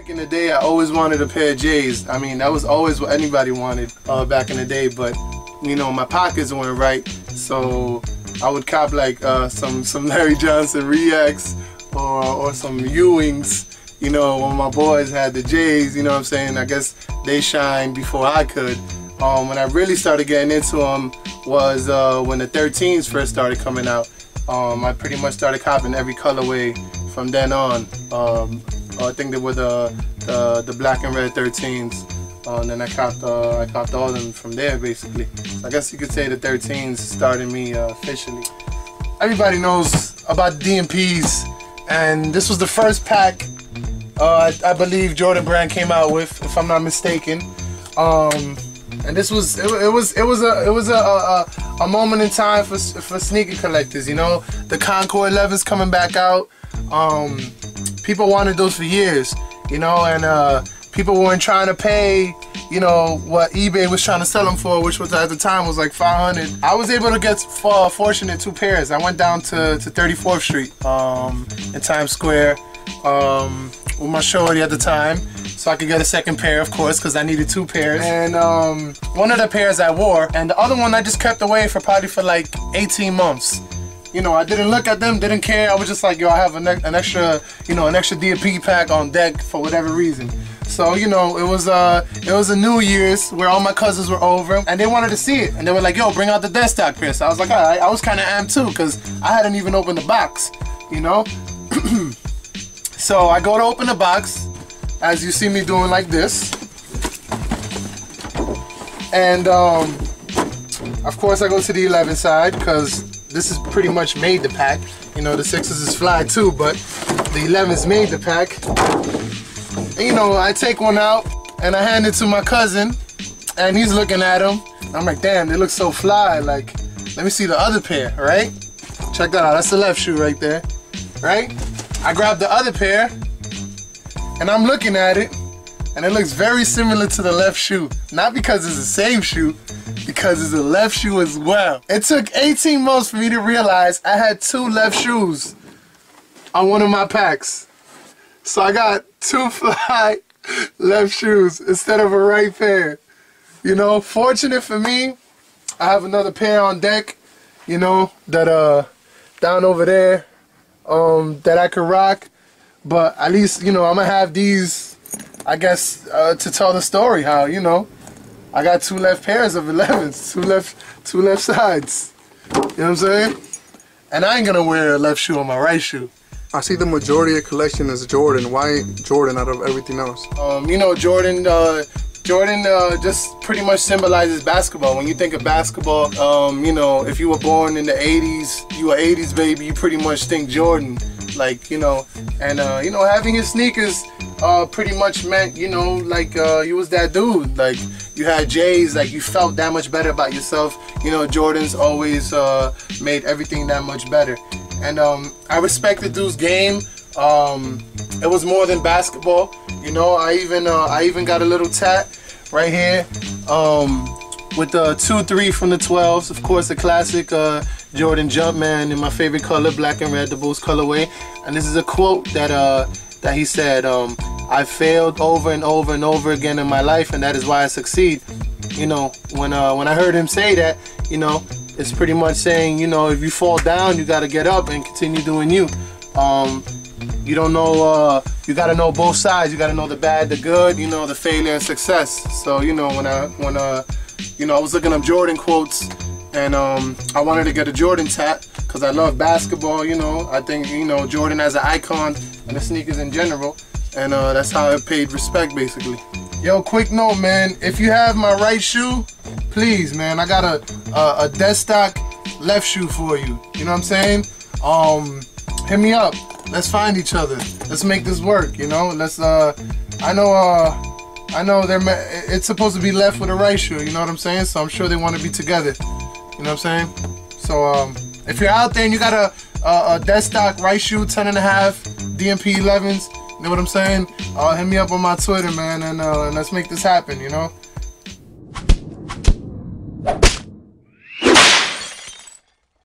Back in the day, I always wanted a pair of J's. I mean, that was always what anybody wanted back in the day, but you know, my pockets weren't right, so I would cop like some Larry Johnson Reacts or some Ewings. You know, when my boys had the J's, you know what I'm saying? I guess they shined before I could. When I really started getting into them was when the 13's first started coming out. I pretty much started copping every colorway from then on. I think they were the black and red 13's. And then I copped all of them from there, basically. So I guess you could say the 13's started me officially. Everybody knows about DMPs, and this was the first pack I believe Jordan Brand came out with, if I'm not mistaken. And this was a moment in time for sneaker collectors. You know, the Concord 11's coming back out. People wanted those for years, you know, and people weren't trying to pay, you know, what eBay was trying to sell them for, which was at the time was like $500. I was able to get fortunate 2 pairs. I went down to 34th Street in Times Square with my shorty at the time, so I could get a second pair, of course, because I needed 2 pairs. And one of the pairs I wore, and the other one I just kept away for probably for like 18 months. You know, I didn't look at them, didn't care. I was just like, yo, I have an extra, you know, an extra DMP pack on deck for whatever reason. So, you know, it was a New Year's where all my cousins were over, and they wanted to see it, and they were like, yo, bring out the dead stock pair. So I was like, all right. I was kind of amped too, because I hadn't even opened the box, you know. So I go to open the box, as you see me doing like this, and of course I go to the 11 side, because this is pretty much made the pack. You know, the 6s is fly too, but the 11's made the pack. And, you know, I take one out and I hand it to my cousin, and he's looking at them. I'm like, damn, they look so fly. Like, let me see the other pair, right? Check that out. That's the left shoe right there, right? I grab the other pair, and I'm looking at it, and it looks very similar to the left shoe. Not because it's the same shoe, because it's the left shoe as well. It took 18 months for me to realize I had 2 left shoes on one of my packs. So I got 2 fly left shoes instead of a right pair. You know, fortunate for me, I have another pair on deck, you know, that down over there, that I could rock. But at least, you know, I'm gonna have these, I guess, to tell the story how, you know, I got 2 left pairs of 11s, two left sides. You know what I'm saying? And I ain't gonna wear a left shoe on my right shoe. I see the majority of collection is Jordan. Why Jordan out of everything else? You know, Jordan just pretty much symbolizes basketball. When you think of basketball, you know, if you were born in the 80s, you were 80s baby, you pretty much think Jordan. Like, you know, and you know, having his sneakers pretty much meant, you know, like you was that dude. Like, you had J's, like you felt that much better about yourself. You know, Jordan's always made everything that much better. And I respect the dude's game. It was more than basketball. You know, I even got a little tat right here with the 2-3 from the 12s. Of course, the classic Jordan Jumpman in my favorite color, black and red, the Bulls colorway. And this is a quote that he said, I failed over and over and over again in my life, and that is why I succeed. You know, when I heard him say that, you know, it's pretty much saying, you know, if you fall down, you got to get up and continue doing you. You don't know, you got to know both sides. You got to know the bad, the good, you know, the failure and success. So, you know, when you know, I was looking up Jordan quotes, and I wanted to get a Jordan tat because I love basketball. You know, I think, you know, Jordan as an icon and the sneakers in general, and that's how I paid respect, basically. Yo, quick note, man, if you have my right shoe, please, man, I got a dead stock left shoe for you. You know what I'm saying? Hit me up. Let's find each other. Let's make this work. You know. Let's. I know it's supposed to be left with a right shoe. You know what I'm saying? So I'm sure they want to be together. You know what I'm saying? So if you're out there and you got a dead stock right shoe, 10.5 DMP 11's. You know what I'm saying? Hit me up on my Twitter, man, and let's make this happen, you know?